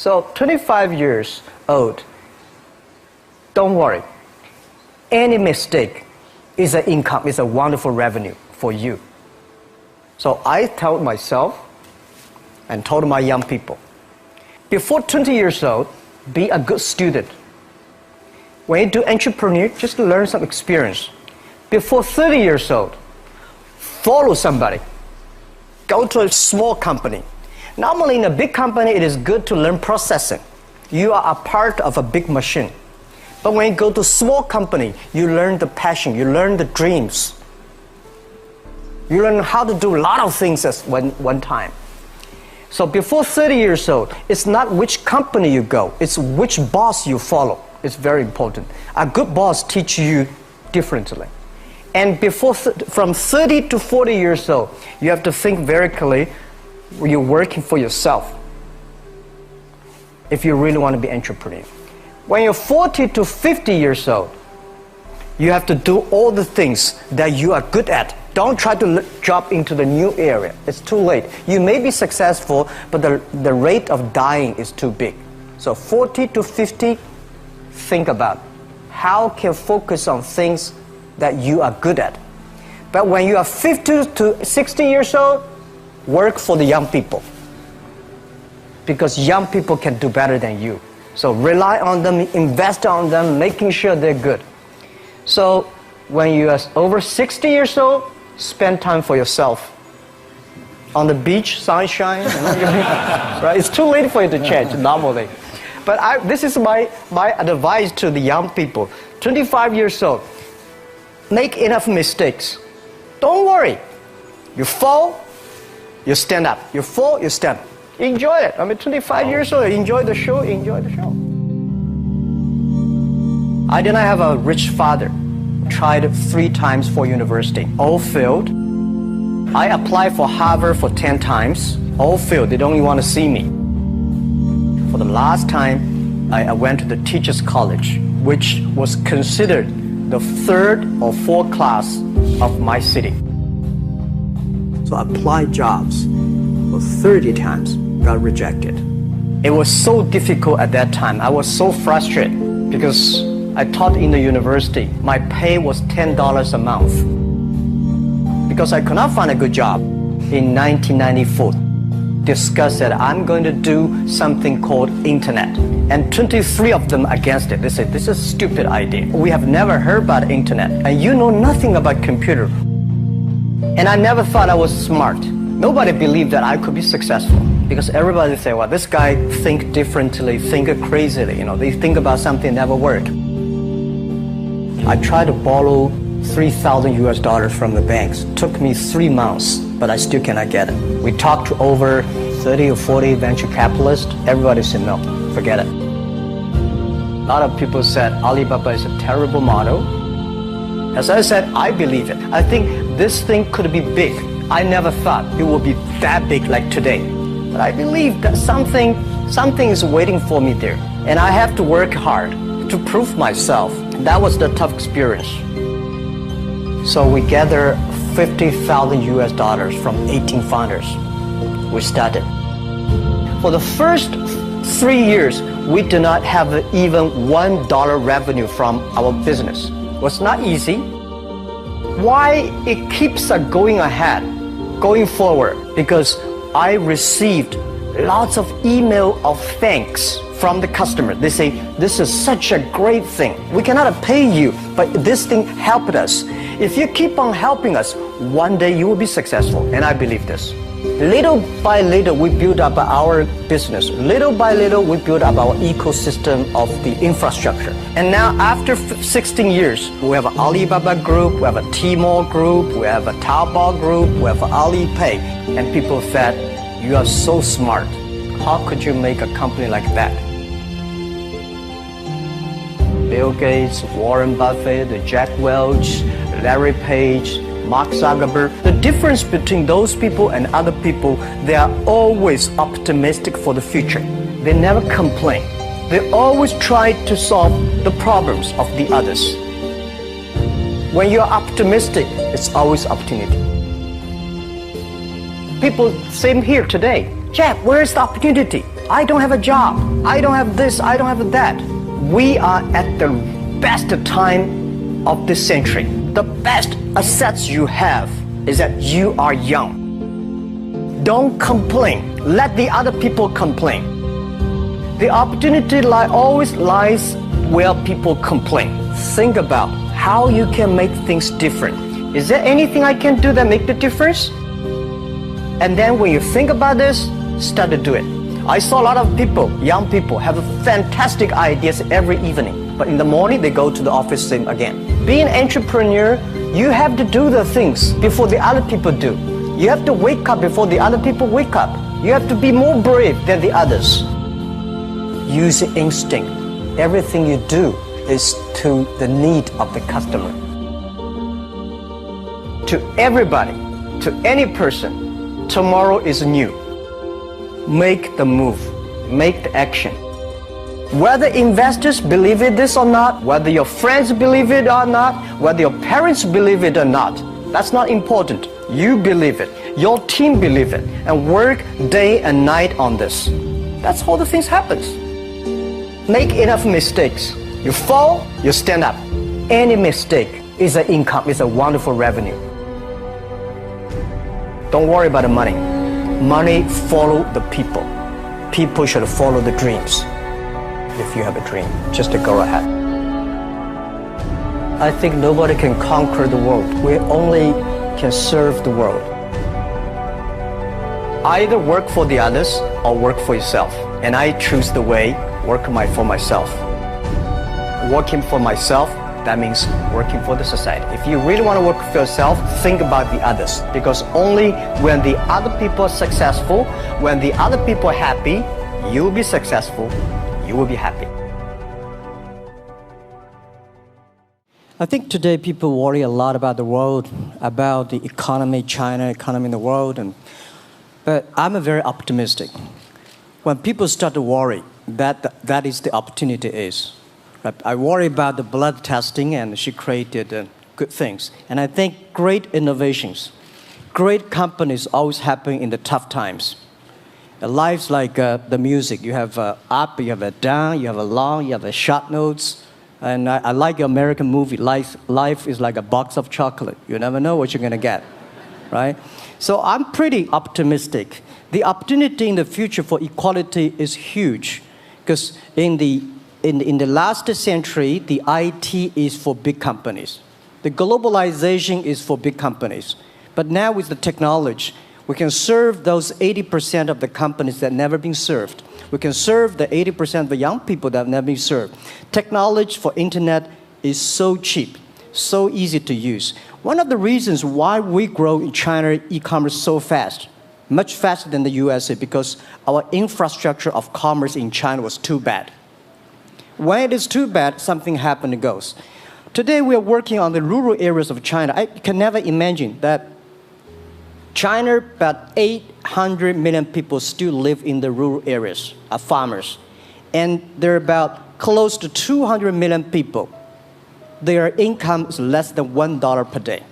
So 25 years old, don't worry. Any mistake is an income, is a wonderful revenue for you. So I told myself and told my young people, before 20 years old, be a good student. When you do entrepreneur, just learn some experience. Before 30 years old, follow somebody. Go to a small company. Normally in a big company, it is good to learn processing. You are a part of a big machine. But when you go to a small company, you learn the passion, you learn the dreams. You learn how to do a lot of things at one time. So before 30 years old, it's not which company you go, it's which boss you follow. It's very important. A good boss teaches you differently. And from 30 to 40 years old, you have to think very clearly, you're working for yourself if you really want to be an entrepreneur. When you're 40 to 50 years old, you have to do all the things that you are good at. Don't try to jump into the new area. It's too late. You may be successful, but the rate of dying is too big. So 40 to 50, think about how can you focus on things that you are good at. But when you are 50 to 60 years old, work for the young people. Because young people can do better than you. So rely on them, invest on them, making sure they're good. So when you are over 60 years old, spend time for yourself. On the beach, sunshine, right? It's too late for you to change normally. But this is my advice to the young people. 25 years old, make enough mistakes. Don't worry. You fall, you stand up. You fall, you stand up. Enjoy it. 25 years old, enjoy the show, enjoy the show. I did not have a rich father. Tried 3 times for university, all failed. I applied for Harvard for 10 times, all failed. They don't even want to see me. For the last time, I went to the teachers' college, which was considered the 3rd or 4th class of my city. So I applied jobs for 30 times, got rejected. It was so difficult at that time. I was so frustrated because I taught in the university. My pay was $10 a month. Because I could not find a good job in 1994. Discussed that I'm going to do something called internet. And 23 of them against it. They said, this is a stupid idea. We have never heard about internet. And you know nothing about computer. And I never thought I was smart. Nobody believed that I could be successful. Because everybody say, well, this guy think differently, think crazily. They think about something never work. I tried to borrow $3,000 from the banks. Took me 3 months, but I still cannot get it. We talked to over 30 or 40 venture capitalists. Everybody said, no, forget it. A lot of people said Alibaba is a terrible model. As I said, I believe it. I think this thing could be big. I never thought it would be that big like today. But I believe that something is waiting for me there. And I have to work hard to prove myself. That was the tough experience. So we gathered $50,000 from 18 founders. We started. For the first 3 years, we did not have even $1 revenue from our business. It was not easy. Why it keeps us going ahead, going forward? Because I received lots of email of thanks from the customer. They say, this is such a great thing. We cannot pay you, but this thing helped us. If you keep on helping us, one day you will be successful. And I believe this. Little by little, we build up our business. Little by little, we build up our ecosystem of the infrastructure. And now, after 16 years, we have an Alibaba group, we have a Tmall group, we have a Taobao group, we have Alipay. And people said, you are so smart. How could you make a company like that? Bill Gates, Warren Buffett, Jack Welch, Larry Page, Mark Zuckerberg. The difference between those people and other people, they are always optimistic for the future. They never complain. They always try to solve the problems of the others. When you're optimistic, it's always opportunity. People, same here today. Jeff, where is the opportunity? I don't have a job. I don't have this. I don't have that. We are at the best time of this century. The best assets you have is that you are young. Don't complain. Let the other people complain. The opportunity always lies where people complain. Think about how you can make things different. Is there anything I can do that make the difference? And then when you think about this, start to do it. I saw a lot of people, young people, have fantastic ideas every evening. But in the morning, they go to the office same again. Being an entrepreneur, you have to do the things before the other people do. You have to wake up before the other people wake up. You have to be more brave than the others. Use your instinct. Everything you do is to the need of the customer. To everybody, to any person, tomorrow is new. Make the move, make the action. Whether investors believe it this or not, whether your friends believe it or not, whether your parents believe it or not, that's not important. You believe it, your team believe it, and work day and night on this. That's how the things happens. Make enough mistakes. You fall, you stand up. Any mistake is an income, is a wonderful revenue. Don't worry about the money. Money follow the people. People should follow the dreams. If you have a dream, just to go ahead. I think nobody can conquer the world. We only can serve the world. Either work for the others or work for yourself. And I choose the way, work for myself. Working for myself, that means working for the society. If you really want to work for yourself, think about the others. Because only when the other people are successful, when the other people are happy, you will be successful, you will be happy. I think today people worry a lot about the world, about the economy, China, economy in the world. But I'm very optimistic. When people start to worry, that is the opportunity is. I worry about the blood testing, and she created good things. And I think great innovations, great companies always happen in the tough times. Life's like the music. You have up, you have a down, you have a long, you have a short notes. And I like your American movie. Life is like a box of chocolate. You never know what you're going to get, right? So I'm pretty optimistic. The opportunity in the future for equality is huge, because in the last century, the IT is for big companies. The globalization is for big companies. But now with the technology, we can serve those 80% of the companies that never been served. We can serve the 80% of the young people that have never been served. Technology for internet is so cheap, so easy to use. One of the reasons why we grow in China e-commerce so fast, much faster than the USA, because our infrastructure of commerce in China was too bad. When it is too bad, something happens and goes. Today we are working on the rural areas of China. I can never imagine that China, about 800 million people still live in the rural areas, are farmers. And there are about close to 200 million people. Their income is less than $1 per day.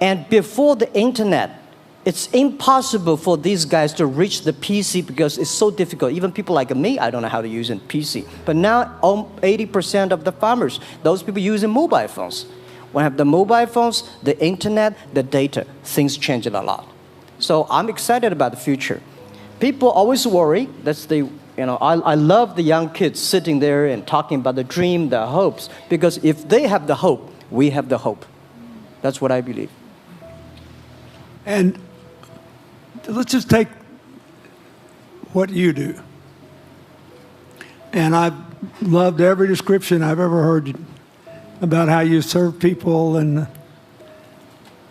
And before the internet, it's impossible for these guys to reach the PC because it's so difficult. Even people like me, I don't know how to use a PC. But now 80% of the farmers, those people using mobile phones. When I have the mobile phones, the internet, the data, things change a lot. So I'm excited about the future. People always worry. I love the young kids sitting there and talking about the dream, the hopes, because if they have the hope, we have the hope. That's what I believe. And let's just take what you do. And I've loved every description I've ever heard about how you serve people, and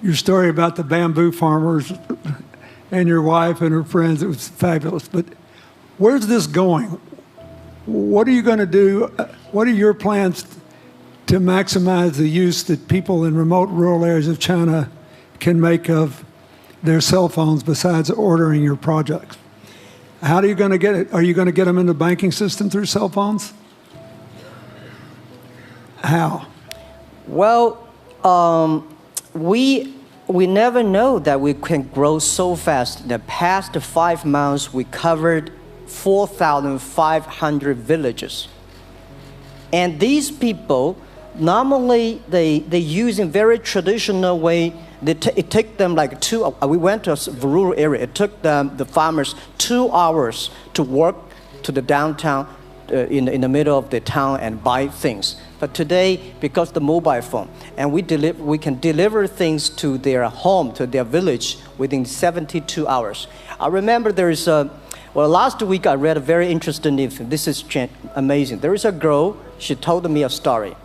your story about the bamboo farmers and your wife and her friends. It was fabulous. But where's this going? What are you going to do? What are your plans to maximize the use that people in remote rural areas of China can make of their cell phones besides ordering your projects? How are you going to get it? Are you going to get them in the banking system through cell phones? How? Well, we never know that we can grow so fast. In the past 5 months, we covered 4,500 villages. And these people, normally they use in very traditional way. It took them like we went to a rural area. It took the farmers 2 hours to walk to the downtown in the middle of the town and buy things. But today, because the mobile phone, and we can deliver things to their home, to their village within 72 hours. I remember last week I read a very interesting news. This is amazing. There is a girl, she told me a story.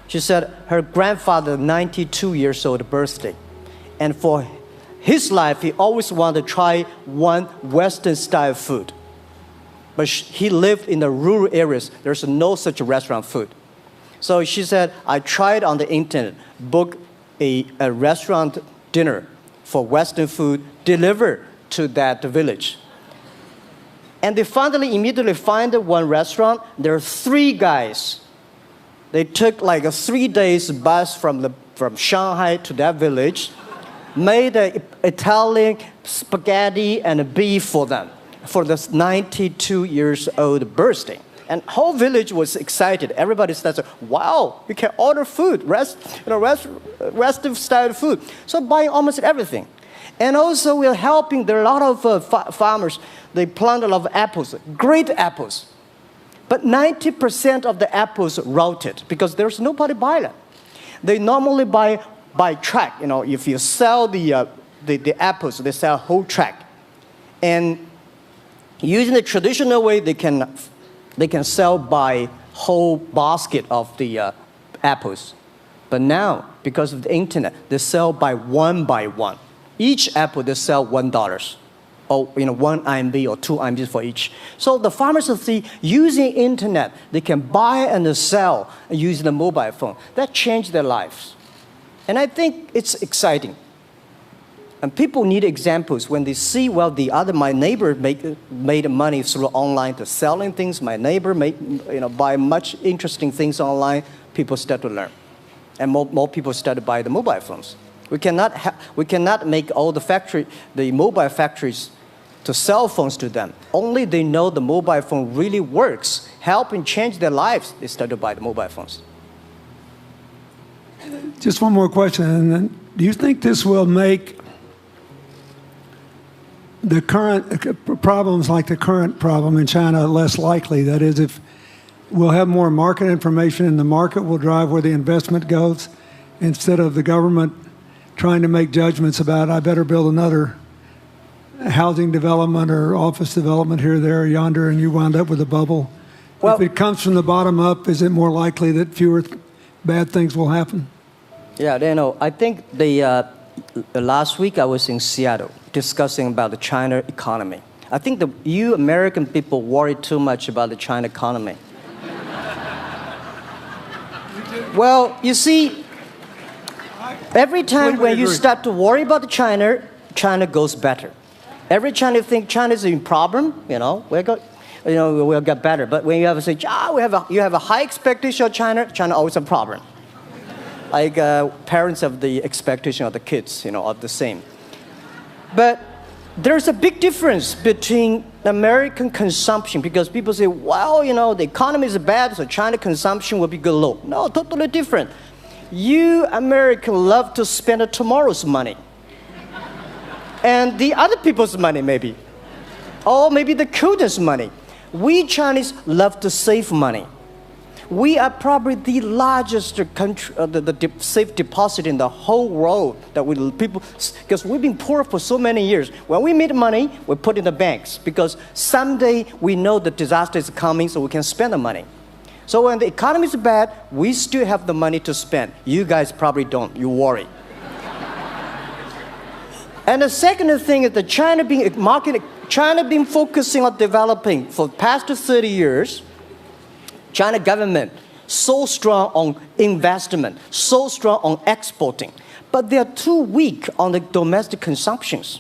She said her grandfather, 92 years old birthday. And for his life, he always wanted to try one Western style food. But he lived in the rural areas. There's no such restaurant food. So she said, I tried on the internet, book a restaurant dinner for Western food, delivered to that village. And they finally immediately find one restaurant. There are 3 guys. They took like a 3 days bus from Shanghai to that village, made an Italian spaghetti and a beef for them for this 92 years old birthday. And whole village was excited. Everybody said, wow, you can order food, Western style food. So buying almost everything. And also we're helping, there are a lot of farmers, they plant a lot of apples, great apples. But 90% of the apples rotted because there's nobody buy them. They normally buy by track. If you sell the apples, they sell whole track. And using the traditional way, they can sell by whole basket of the apples. But now, because of the internet, they sell by one. Each apple, they sell $1. Or 1 RMB or 2 RMB for each. So the farmers see using internet, they can buy and sell using the mobile phone. That changed their lives. And I think it's exciting. And people need examples when they see, my neighbor made money through online to selling things. My neighbor buy much interesting things online. People start to learn. And more people start to buy the mobile phones. We cannot make all the mobile factories to sell phones to them. Only they know the mobile phone really works, helping change their lives, they start to buy the mobile phones. Just one more question. Do you think this will make the current problems like the current problem in China less likely? That is, if we'll have more market information and the market will drive where the investment goes instead of the government trying to make judgments about, I better build another housing development or office development here, there, or yonder, and you wind up with a bubble. If it comes from the bottom up, is it more likely that fewer bad things will happen? Yeah, I think last week I was in Seattle discussing about the China economy. I think you American people worry too much about the China economy. Well, you see, every time when you start to worry about China goes better. Every time you think China is in problem, we'll get better. But when you have to say, you have a high expectation of China always a problem. Like parents have the expectation of the kids, are the same. But there's a big difference between American consumption because people say, the economy is bad, so China consumption will be good low. No, totally different. You Americans love to spend tomorrow's money. And the other people's money, maybe. Or maybe the children's money. We Chinese love to save money. We are probably the largest country, the safe deposit in the whole world because we've been poor for so many years. When we make money, we put in the banks because someday we know the disaster is coming, so we can spend the money. So when the economy is bad, we still have the money to spend. You guys probably don't. You worry. And the second thing is that China been focusing on developing for the past 30 years. China government so strong on investment, so strong on exporting, but they are too weak on the domestic consumptions.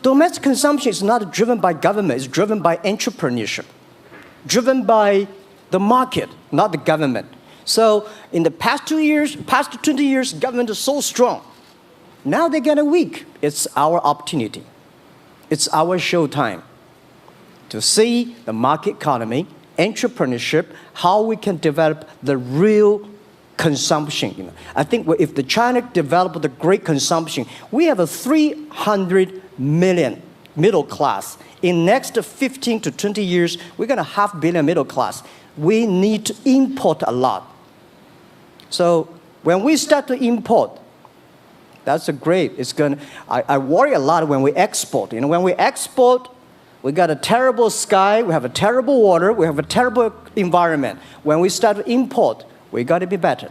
Domestic consumption is not driven by government, it's driven by entrepreneurship, driven by the market, not the government. So in the past 20 years, government is so strong. Now they're getting weak. It's our opportunity. It's our showtime. to see the market economy, entrepreneurship, how we can develop the real consumption. I think if the China developed the great consumption, we have a 300 million middle class. In next 15 to 20 years, we're going to have 500 million middle class. We need to import a lot. So when we start to import, that's a great. It's going. I worry a lot when we export. When we export, we got a terrible sky, we have a terrible water, we have a terrible environment. When we start to import, we got to be better.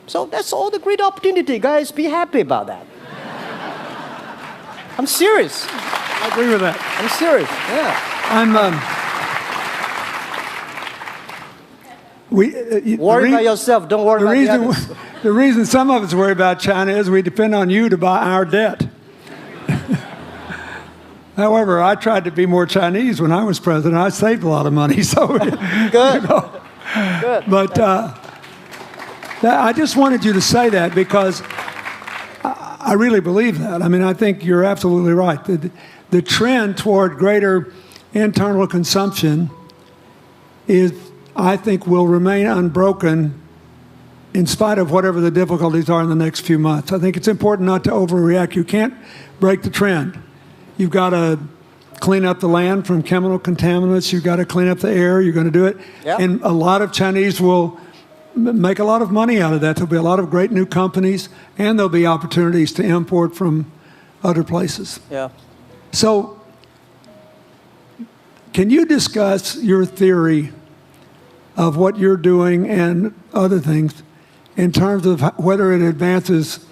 So that's all the great opportunity, guys. Be happy about that. I'm serious. I agree with that. I'm serious. Yeah. Worry about yourself. Don't worry about the others. The reason some of us worry about China is we depend on you to buy our debt. However, I tried to be more Chinese when I was president. I saved a lot of money. So good. Good. But I just wanted you to say that because I really believe that. I mean, I think you're absolutely right. The trend toward greater internal consumption is, I think, will remain unbroken in spite of whatever the difficulties are in the next few months. I think it's important not to overreact. You can't break the trend. You've got to clean up the land from chemical contaminants. You've got to clean up the air. You're going to do it. Yep. And a lot of Chinese will make a lot of money out of that. There'll be a lot of great new companies, and there'll be opportunities to import from other places. Yeah. So can you discuss your theory of what you're doing and other things in terms of whether it advances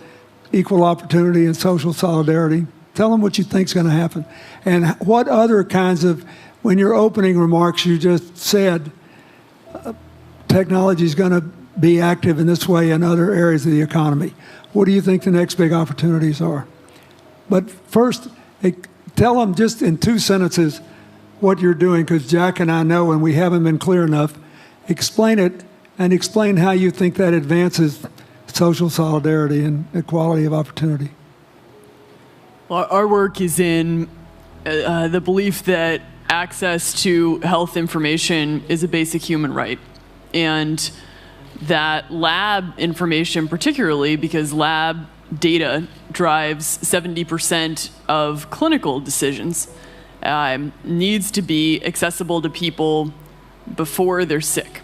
equal opportunity and social solidarity? Tell them what you think is going to happen. And what other kinds of, when your opening remarks, you just said technology is going to be active in this way in other areas of the economy. What do you think the next big opportunities are? But first, tell them just in 2 sentences what you're doing, because Jack and I know, and we haven't been clear enough. Explain it, and explain how you think that advances social solidarity and equality of opportunity. Well, our work is in the belief that access to health information is a basic human right. And that lab information, particularly because lab data drives 70% of clinical decisions, needs to be accessible to people before they're sick.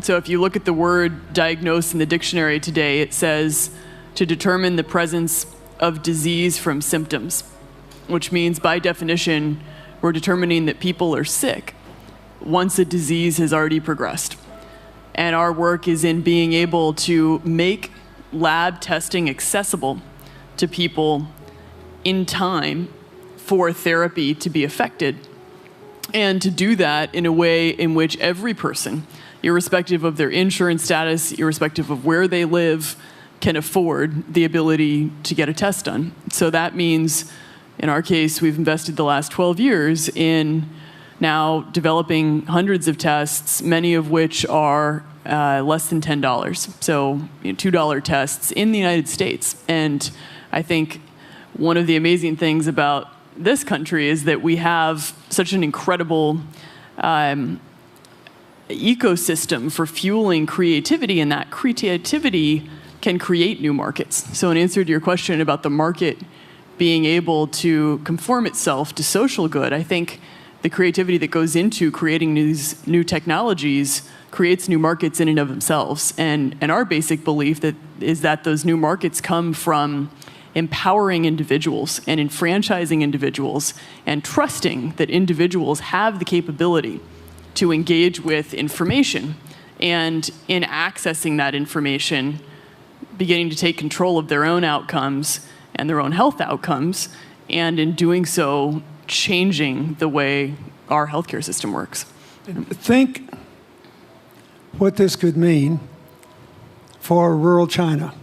So if you look at the word diagnose in the dictionary today, it says to determine the presence of disease from symptoms, which means by definition, we're determining that people are sick once a disease has already progressed. And our work is in being able to make lab testing accessible to people in time for therapy to be effected, and to do that in a way in which every person, irrespective of their insurance status, irrespective of where they live, can afford the ability to get a test done. So that means, in our case, we've invested the last 12 years in now developing hundreds of tests, many of which are less than $10. So $2 tests in the United States. And I think one of the amazing things about this country is that we have such an incredible ecosystem for fueling creativity, and that creativity can create new markets. So in answer to your question about the market being able to conform itself to social good, I think the creativity that goes into creating these new technologies creates new markets in and of themselves. And our basic belief is that those new markets come from empowering individuals and enfranchising individuals and trusting that individuals have the capability to engage with information, and in accessing that information, beginning to take control of their own outcomes and their own health outcomes, and in doing so, changing the way our healthcare system works. Think what this could mean for rural China,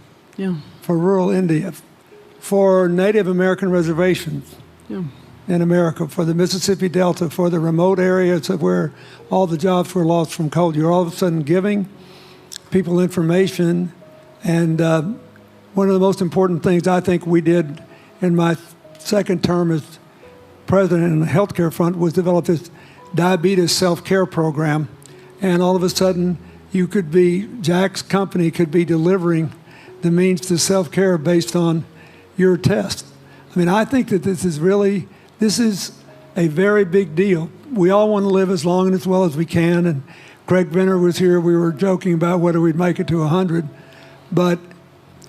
for rural India, for Native American reservations in America, for the Mississippi Delta, for the remote areas of where all the jobs were lost from coal. You're all of a sudden giving people information. And one of the most important things I think we did in my second term as president in the healthcare front, was develop this diabetes self-care program. And all of a sudden, Jack's company could be delivering the means to self-care based on your test. I mean, I think that this is a very big deal. We all want to live as long and as well as we can. And Craig Venner was here. We were joking about whether we'd make it to 100. But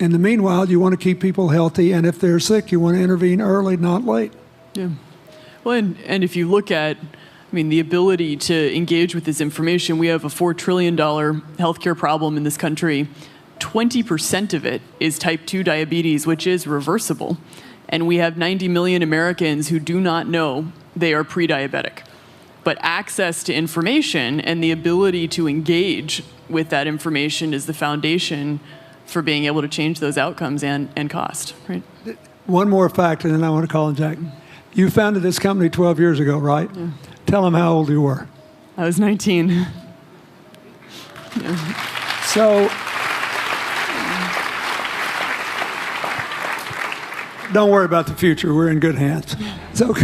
in the meanwhile, you want to keep people healthy. And if they're sick, you want to intervene early, not late. Yeah. Well, and if you look at, the ability to engage with this information, we have a $4 trillion healthcare problem in this country. 20% of it is type 2 diabetes, which is reversible. And we have 90 million Americans who do not know they are pre-diabetic. But access to information and the ability to engage with that information is the foundation for being able to change those outcomes and cost, right? One more fact, and then I want to call on Jack. You founded this company 12 years ago, right? Yeah. Tell them how old you were. I was 19. Yeah. So, don't worry about the future. We're in good hands. So,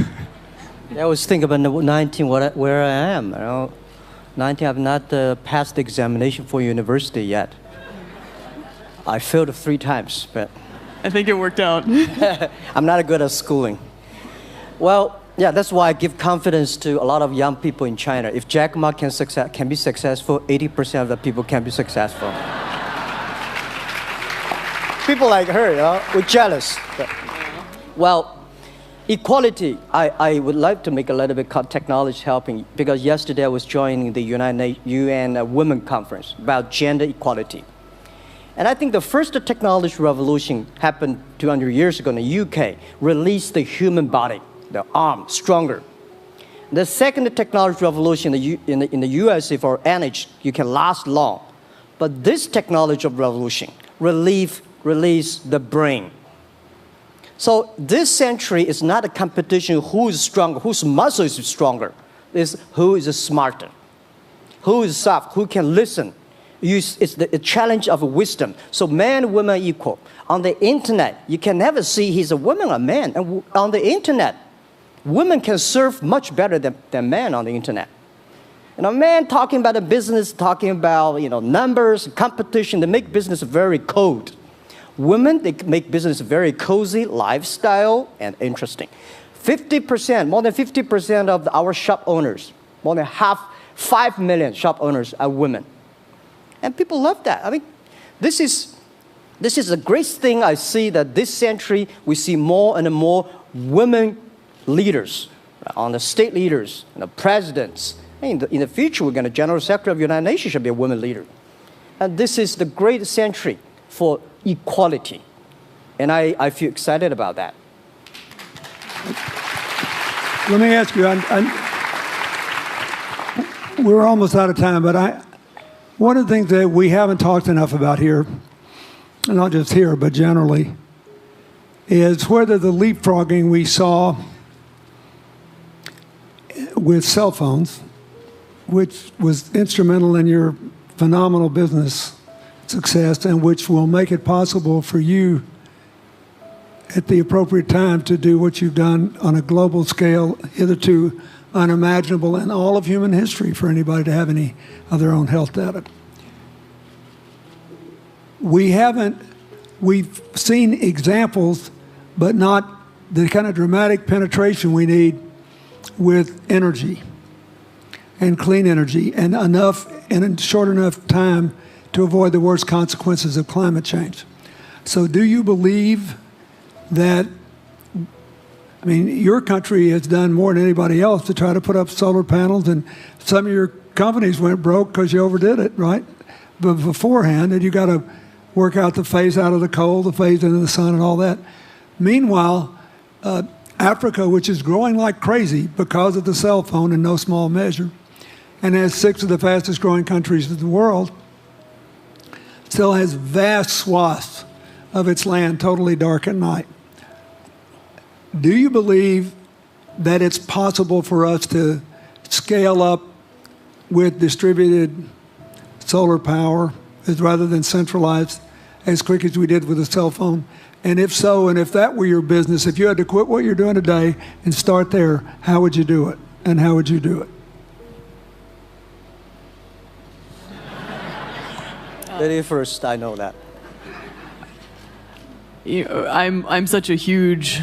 I was thinking about 19, where I am. 19, I've not passed the examination for university yet. I failed 3 times, but I think it worked out. I'm not good at schooling. Well, yeah, that's why I give confidence to a lot of young people in China. If Jack Ma can be successful, 80% of the people can be successful. People like her, we're jealous. But, well, equality, I would like to make a little bit technology helping, because yesterday I was joining the UN Women Conference about gender equality. And I think the first technology revolution happened 200 years ago in the UK, released the human body, the arm, stronger. The second technology revolution in the USA for energy, you can last long. But this technology revolution release the brain. So this century is not a competition who is stronger, whose muscle is stronger. It's who is smarter, who is soft, who can listen. It's the challenge of wisdom. So man and woman are equal. On the internet, you can never see he's a woman or a man. And on the internet, women can serve much better than men on the internet. And a man talking about a business, talking about numbers, competition, they make business very cold. Women, they make business very cozy, lifestyle, and interesting. 50%, more than 50% of our shop owners, more than 5 million shop owners are women. And people love that. I mean, this is a great thing. I see that this century, we see more and more women leaders, on the state leaders, the presidents. In the future, we're going to General Secretary of the United Nations should be a woman leader. And this is the great century for equality. And I feel excited about that. Let me ask you, we're almost out of time, but one of the things that we haven't talked enough about here, and not just here, but generally, is whether the leapfrogging we saw with cell phones, which was instrumental in your phenomenal business success and which will make it possible for you at the appropriate time to do what you've done on a global scale, hitherto unimaginable in all of human history for anybody to have any of their own health data. We've seen examples, but not the kind of dramatic penetration we need with energy and clean energy and in short enough time to avoid the worst consequences of climate change. So do you believe that, your country has done more than anybody else to try to put up solar panels, and some of your companies went broke because you overdid it, right? But beforehand, and you got to work out the phase out of the coal, the phase into the sun and all that. Meanwhile, Africa, which is growing like crazy because of the cell phone in no small measure, and has 6 of the fastest growing countries in the world, still has vast swaths of its land totally dark at night. Do you believe that it's possible for us to scale up with distributed solar power rather than centralized as quick as we did with the cell phone? And if so, and if that were your business, if you had to quit what you're doing today and start there, how would you do it? And how would you do it? Lady first, I know that. I'm such a huge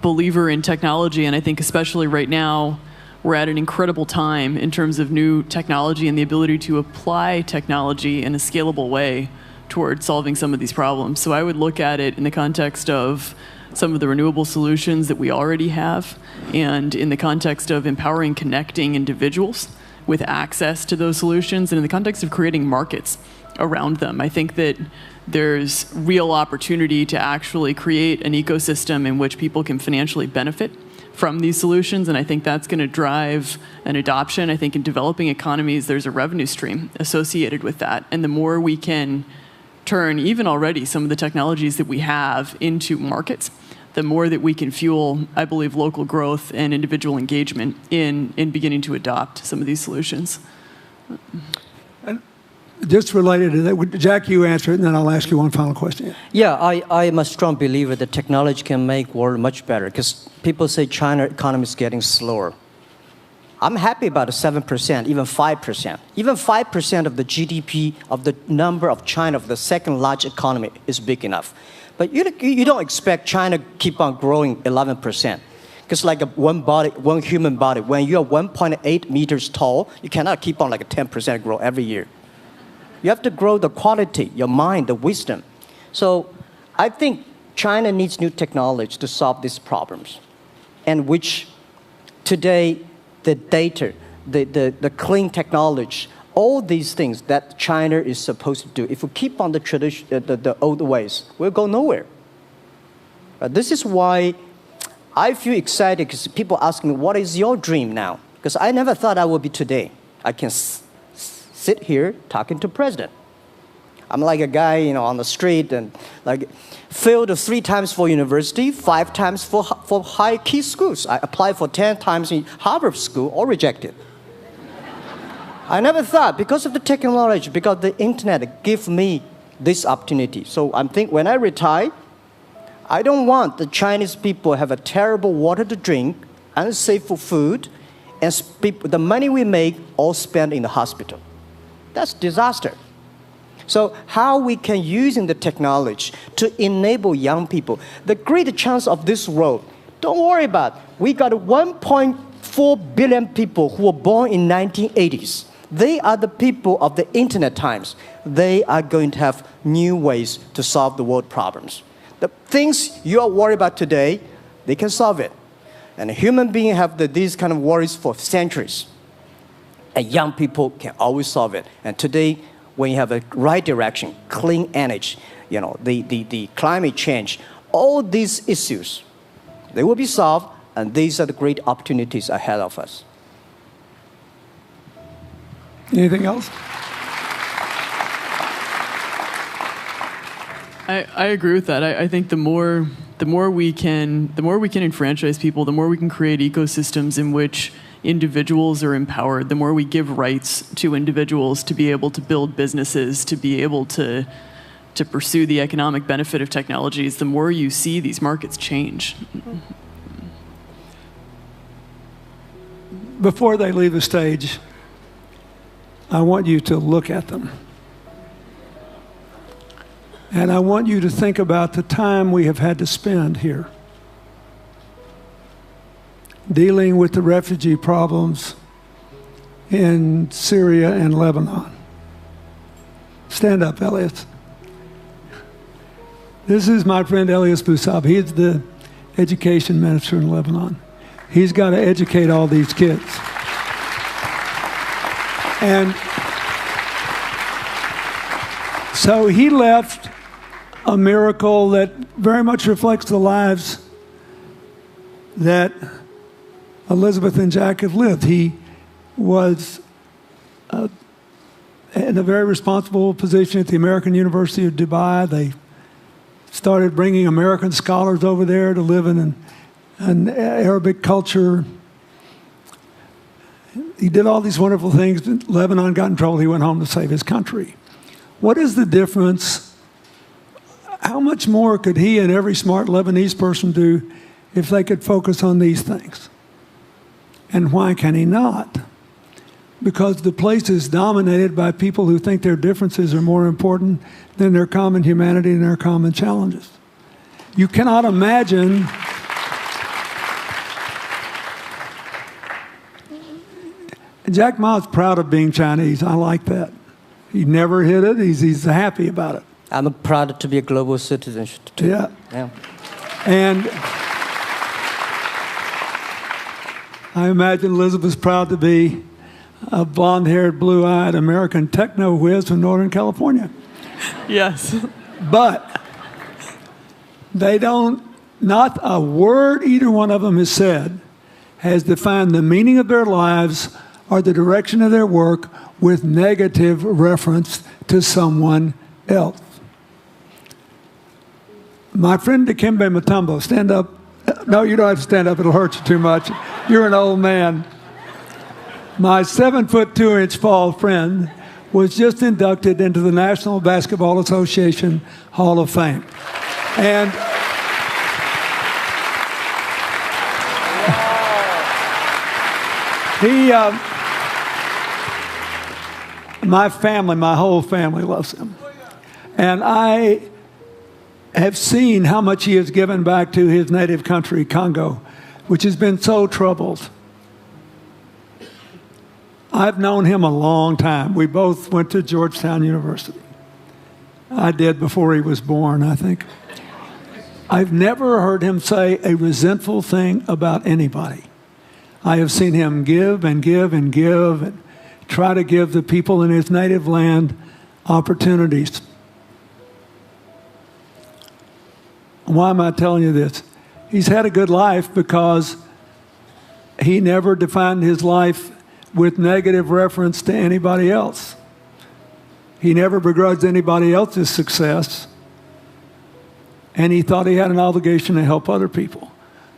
believer in technology, and I think especially right now, we're at an incredible time in terms of new technology and the ability to apply technology in a scalable way towards solving some of these problems. So I would look at it in the context of some of the renewable solutions that we already have, and in the context of empowering, connecting individuals with access to those solutions, and in the context of creating markets around them. I think that there's real opportunity to actually create an ecosystem in which people can financially benefit from these solutions, and I think that's going to drive an adoption. I think in developing economies, there's a revenue stream associated with that, and the more we can turn even already some of the technologies that we have into markets, the more that we can fuel, I believe, local growth and individual engagement in beginning to adopt some of these solutions. Just related to that, Jack, you answer it, and then I'll ask you one final question. Yeah, I am a strong believer that technology can make world much better, because people say China economy is getting slower. I'm happy about the 7%, even 5%. Even 5% of the GDP of the number of China, of the second largest economy, is big enough. But you don't expect China to keep on growing 11%. Because like one human body, when you're 1.8 meters tall, you cannot keep on like a 10% grow every year. You have to grow the quality, your mind, the wisdom. So I think China needs new technology to solve these problems, and which today the data, the clean technology, all these things that China is supposed to do, if we keep on the tradition, the old ways, we'll go nowhere. This is why I feel excited, because people ask me, what is your dream now? Because I never thought I would be today. I can sit here talking to president. I'm like a guy, on the street, and like failed 3 times for university, 5 times for high key schools. I applied for 10 times in Harvard school, all rejected. I never thought, because of the technology, because the internet give me this opportunity. So I'm think when I retire, I don't want the Chinese people have a terrible water to drink, unsafe for food, and the money we make all spent in the hospital. That's disaster. So how we can using the technology to enable young people, the great chance of this world, don't worry about it. We got 1.4 billion people who were born in 1980s. They are the people of the internet times. They are going to have new ways to solve the world problems. The things you are worried about today, they can solve it. And human beings have these kind of worries for centuries. And young people can always solve it. And today, when you have a right direction, clean energy, the climate change, all these issues, they will be solved, and these are the great opportunities ahead of us. Anything else? I agree with that. I think the more we can enfranchise people, the more we can create ecosystems in which individuals are empowered, the more we give rights to individuals to be able to build businesses, to be able to pursue the economic benefit of technologies, the more you see these markets change. Before they leave the stage, I want you to look at them. And I want you to think about the time we have had to spend here dealing with the refugee problems in Syria and Lebanon. Stand up, Elias. This is my friend Elias Bousab. He is the education minister in Lebanon. He's got to educate all these kids. And so he left a miracle that very much reflects the lives that Elizabeth and Jack have lived. He was in a very responsible position at the American University of Dubai. They started bringing American scholars over there to live in an Arabic culture. He did all these wonderful things. Lebanon got in trouble. He went home to save his country. What is the difference? How much more could he and every smart Lebanese person do if they could focus on these things? And why can he not? Because the place is dominated by people who think their differences are more important than their common humanity and their common challenges. You cannot imagine Jack Ma's proud of being Chinese. I like that. He never hid it. He's happy about it. I'm proud to be a global citizen too. Yeah. Yeah. And I imagine Elizabeth's proud to be a blonde-haired, blue-eyed American techno whiz from Northern California. Yes. But they don't, not a word either one of them has said has defined the meaning of their lives or the direction of their work with negative reference to someone else. My friend Dikembe Mutombo, stand up. No, you don't have to stand up. It'll hurt you too much. You're an old man. My 7'2" tall friend was just inducted into the National Basketball Association Hall of Fame. And my family, my whole family loves him. And I have seen how much he has given back to his native country, Congo, which has been so troubled. I've known him a long time. We both went to Georgetown University. I did before he was born, I think. I've never heard him say a resentful thing about anybody. I have seen him give and give and give and try to give the people in his native land opportunities. Why am I telling you this? He's had a good life because he never defined his life with negative reference to anybody else. He never begrudged anybody else's success, and he thought he had an obligation to help other people.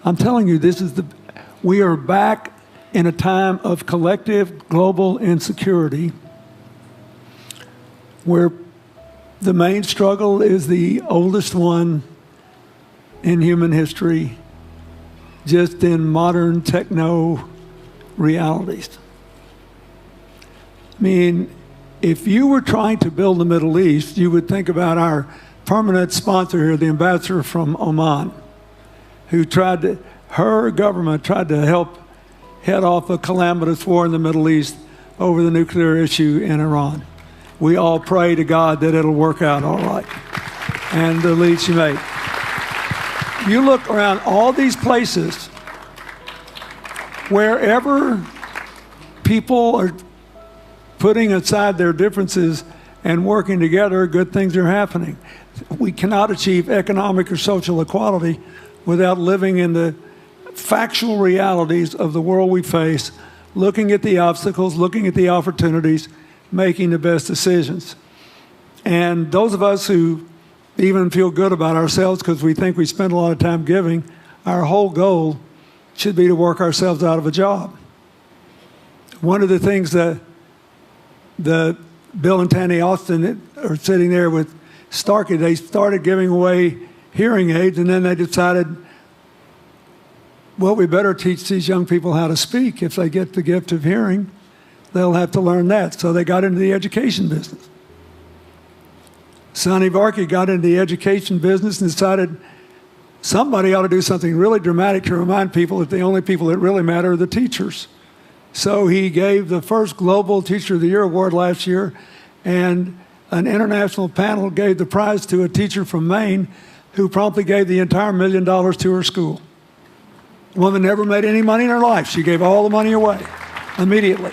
I'm telling you, we are back in a time of collective global insecurity where the main struggle is the oldest one in human history, just in modern techno realities. I mean, if you were trying to build the Middle East, you would think about our permanent sponsor here, the ambassador from Oman, who her government tried to help head off a calamitous war in the Middle East over the nuclear issue in Iran. We all pray to God that it'll work out all right. And the lead she made. You look around all these places, wherever people are putting aside their differences and working together, good things are happening. We cannot achieve economic or social equality without living in the factual realities of the world we face, looking at the obstacles, looking at the opportunities, making the best decisions. And those of us who even feel good about ourselves because we think we spend a lot of time giving, our whole goal should be to work ourselves out of a job. One of the things that Bill and Tanny Austin are sitting there with Starkey, they started giving away hearing aids, and then they decided, well, we better teach these young people how to speak. If they get the gift of hearing, they'll have to learn that. So they got into the education business. Sonny Varkey got into the education business and decided somebody ought to do something really dramatic to remind people that the only people that really matter are the teachers. So he gave the first Global Teacher of the Year award last year, and an international panel gave the prize to a teacher from Maine who promptly gave the entire $1 million to her school. The woman never made any money in her life. She gave all the money away immediately.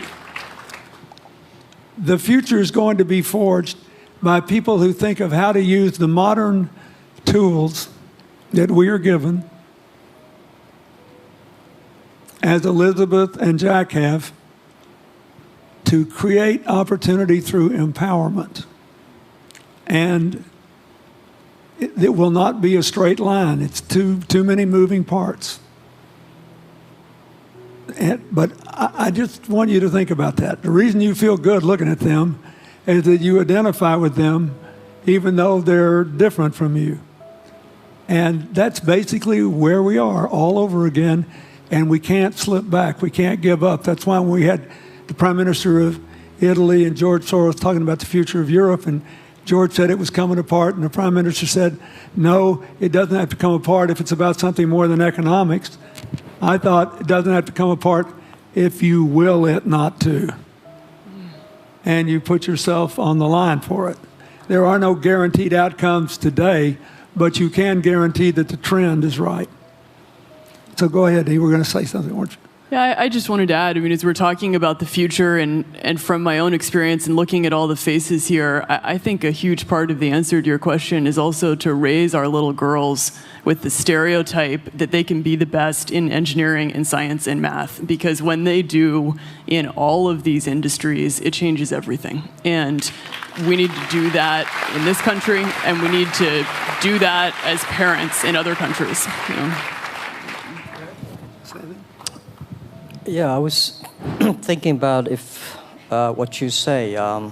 The future is going to be forged by people who think of how to use the modern tools that we are given, as Elizabeth and Jack have, to create opportunity through empowerment. And it will not be a straight line. It's too many moving parts. But I just want you to think about that. The reason you feel good looking at them is that you identify with them even though they're different from you. And that's basically where we are all over again, and we can't slip back. We can't give up. That's why when we had the Prime Minister of Italy and George Soros talking about the future of Europe, and George said it was coming apart, and the Prime Minister said, no, it doesn't have to come apart if it's about something more than economics. I thought it doesn't have to come apart if you will it not to. And you put yourself on the line for it. There are no guaranteed outcomes today, but you can guarantee that the trend is right. So go ahead, you were going to say something, weren't you? Yeah, I just wanted to add, I mean, as we're talking about the future and from my own experience and looking at all the faces here, I think a huge part of the answer to your question is also to raise our little girls with the stereotype that they can be the best in engineering and science and math, because when they do in all of these industries, it changes everything. And we need to do that in this country, and we need to do that as parents in other countries. You know? Yeah, I was thinking about if what you say. I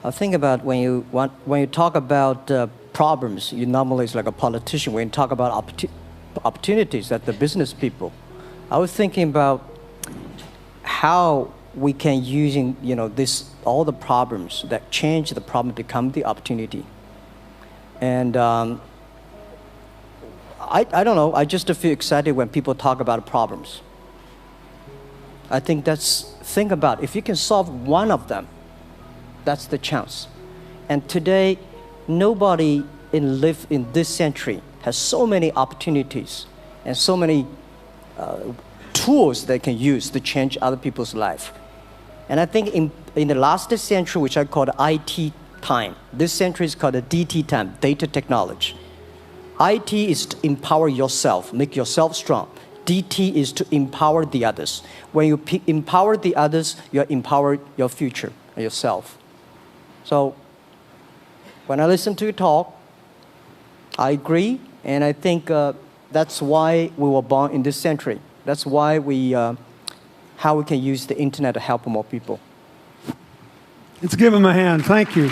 think about when you talk about problems, you normally is like a politician. When you talk about opportunities, that the business people. I was thinking about how we can using this all the problems that change the problem become the opportunity. And I don't know. I just feel excited when people talk about problems. I think think about if you can solve one of them, that's the chance. And today, nobody live in this century has so many opportunities and so many tools they can use to change other people's life. And I think in the last century, which I call the IT time, this century is called the DT time, data technology. IT is to empower yourself, make yourself strong. DT is to empower the others. When you empower the others, you empower your future, yourself. So when I listen to you talk, I agree, and I think that's why we were born in this century. That's why how we can use the internet to help more people. Let's give him a hand. Thank you.